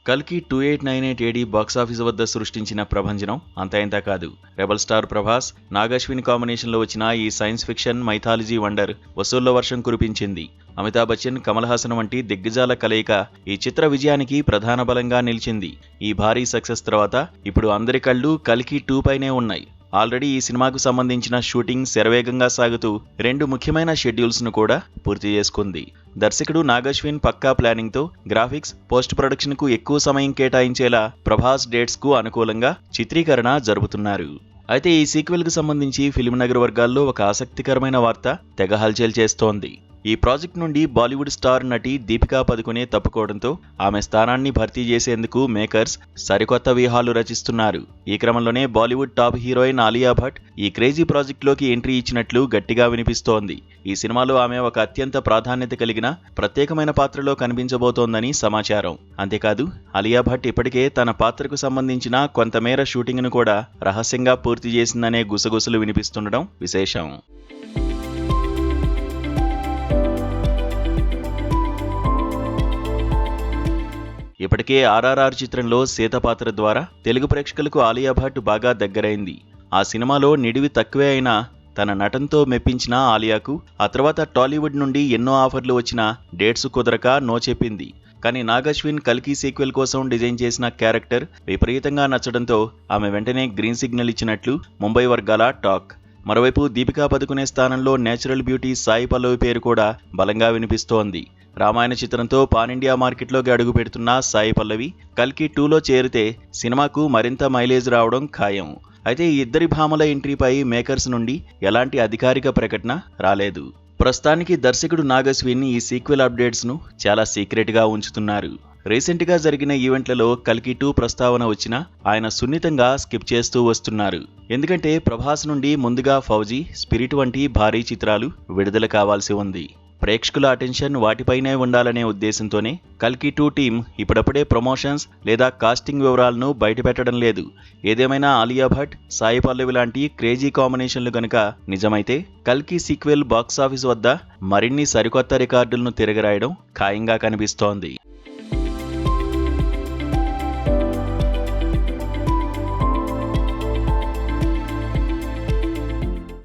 కల్కి 2898 ఏడీ బాక్సాఫీస్ వద్ద సృష్టించిన ప్రభంజనం అంతా ఇంతా కాదు. రెబల్ స్టార్ ప్రభాస్, నాగశ్విన్ కాంబినేషన్లో వచ్చిన ఈ సైన్స్ ఫిక్షన్ మైథాలజీ వండర్ వసూళ్ల వర్షం కురిపించింది. అమితాబ్ బచ్చన్, కమల్ హాసన్ వంటి దిగ్గజాల కలయిక ఈ చిత్ర విజయానికి ప్రధాన బలంగా నిలిచింది. ఈ భారీ సక్సెస్ తర్వాత ఇప్పుడు అందరి కళ్ళు కల్కి 2 పైనే ఉన్నాయి. ఆల్రెడీ ఈ సినిమాకు సంబంధించిన షూటింగ్ శరవేగంగా సాగుతూ 2 ముఖ్యమైన షెడ్యూల్స్ ను కూడా పూర్తి చేసుకుంది. దర్శకుడు నాగశ్విన్ పక్కా ప్లానింగ్ తో గ్రాఫిక్స్, పోస్ట్ ప్రొడక్షన్ కు ఎక్కువ సమయం కేటాయించేలా ప్రభాస్ డేట్స్ కు అనుకూలంగా చిత్రీకరణ జరుపుతున్నారు. అయితే ఈ సీక్వెల్ కు సంబంధించి ఫిల్మ్ నగర్ వర్గాల్లో ఒక ఆసక్తికరమైన వార్త తెగ హల్చల్ చేస్తోంది. ఈ ప్రాజెక్ట్ నుండి బాలీవుడ్ స్టార్ నటి దీపికా పదుకొనే తప్పుకోవడంతో ఆమె స్థానాన్ని భర్తీ చేసేందుకు మేకర్స్ సరికొత్త వ్యూహాలు రచిస్తున్నారు. ఈ క్రమంలోనే బాలీవుడ్ టాప్ హీరోయిన్ ఆలియా భట్ ఈ క్రేజీ ప్రాజెక్టులోకి ఎంట్రీ ఇచ్చినట్లు గట్టిగా వినిపిస్తోంది. ఈ సినిమాలో ఆమె ఒక అత్యంత ప్రాధాన్యత కలిగిన ప్రత్యేకమైన పాత్రలో కనిపించబోతోందని సమాచారం. అంతేకాదు ఆలియా భట్ ఇప్పటికే తన పాత్రకు సంబంధించిన కొంతమేర షూటింగ్ ను కూడా రహస్యంగా పూర్తి చేసిందనే గుసగుసలు వినిపిస్తుండడం విశేషం. ఇప్పటికే ఆర్ఆర్ఆర్ చిత్రంలో సీత పాత్ర ద్వారా తెలుగు ప్రేక్షకులకు ఆలియా భట్ బాగా దగ్గరైంది. ఆ సినిమాలో నిడివి తక్కువే అయినా తన నటనతో మెప్పించిన ఆలియాకు ఆ తర్వాత టాలీవుడ్ నుండి ఎన్నో ఆఫర్లు వచ్చినా డేట్స్ కుదరక నో చెప్పింది. కానీ నాగశ్విన్ కల్కి సీక్వెల్ కోసం డిజైన్ చేసిన క్యారెక్టర్ విపరీతంగా నచ్చడంతో ఆమె వెంటనే గ్రీన్ సిగ్నల్ ఇచ్చినట్లు ముంబై వర్గాల టాక్. మరోవైపు దీపికా పదుకొనే స్థానంలో నేచురల్ బ్యూటీ సాయి పల్లవి పేరు కూడా బలంగా వినిపిస్తోంది. రామాయణ చిత్రంతో పాన్ ఇండియా మార్కెట్లోకి అడుగు పెడుతున్న సాయి పల్లవి కల్కి 2లో చేరితే సినిమాకు మరింత మైలేజ్ రావడం ఖాయం. అయితే ఈ ఇద్దరి భామల ఎంట్రీపై మేకర్స్ నుండి ఎలాంటి అధికారిక ప్రకటన రాలేదు. ప్రస్తుతానికి దర్శకుడు నాగశ్విన్ ఈ సీక్వెల్ అప్డేట్స్ ను చాలా సీక్రెట్ గా ఉంచుతున్నారు. రీసెంట్ గా జరిగిన ఈవెంట్లలో కల్కి 2 ప్రస్తావన వచ్చినా ఆయన సున్నితంగా స్కిప్ చేస్తూ వస్తున్నారు. ఎందుకంటే ప్రభాస్ నుండి ముందుగా ఫౌజీ, స్పిరిట్ వంటి భారీ చిత్రాలు విడుదల కావాల్సి ఉంది. ప్రేక్షకుల అటెన్షన్ వాటిపైనే ఉండాలనే ఉద్దేశంతోనే కల్కి 2 టీం ఇప్పుడప్పుడే ప్రమోషన్స్ లేదా కాస్టింగ్ వివరాలను బయటపెట్టడం లేదు. ఏదేమైనా ఆలియా భట్, సాయి పల్లవి లాంటి క్రేజీ కాంబినేషన్లు గనుక నిజమైతే కల్కి సీక్వెల్ బాక్సాఫీస్ వద్ద మరిన్ని సరికొత్త రికార్డులను తిరగరాయడం ఖాయంగా కనిపిస్తోంది.